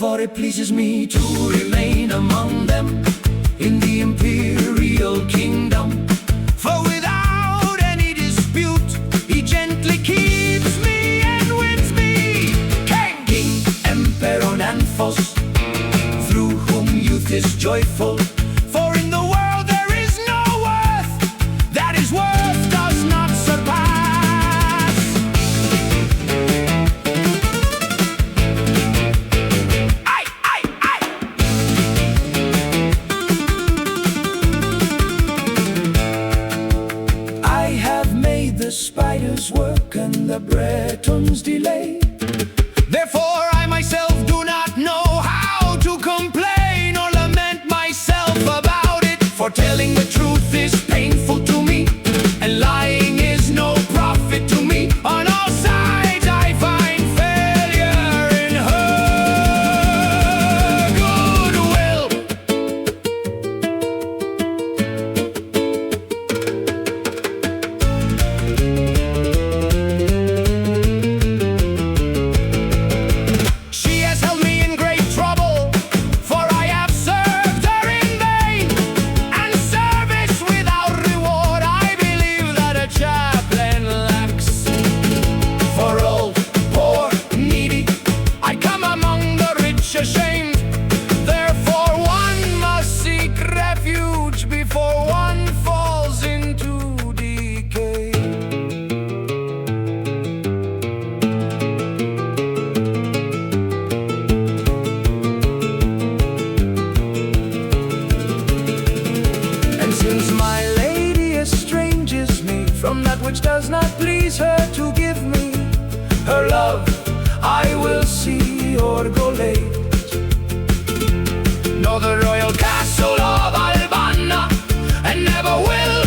for it pleases me to remain among them in the imperial kingdom. For without any dispute, he gently keeps me and wins me. King, Emperor Nanfos, through whom youth is joyful. For in the world there is no worth that his worth does not surpass. I have made the spiders work and the Bretons delay. Therefore I myself do not know how to complain or lament myself about it. For telling the truth is painful to me, and lying is no profit to me. On all sides I find failure in her goodwill. She has held me in great trouble, for I have served her in vain. And service without reward I believe that a chaplain lacks. For old, poor, needy, I come among the rich ashamed. Therefore one must seek refuge before one falls into decay. And since my lady estranges me from that which does not please her to give me her love, I will see Orgolate, nor the royal castle of Albana, and never will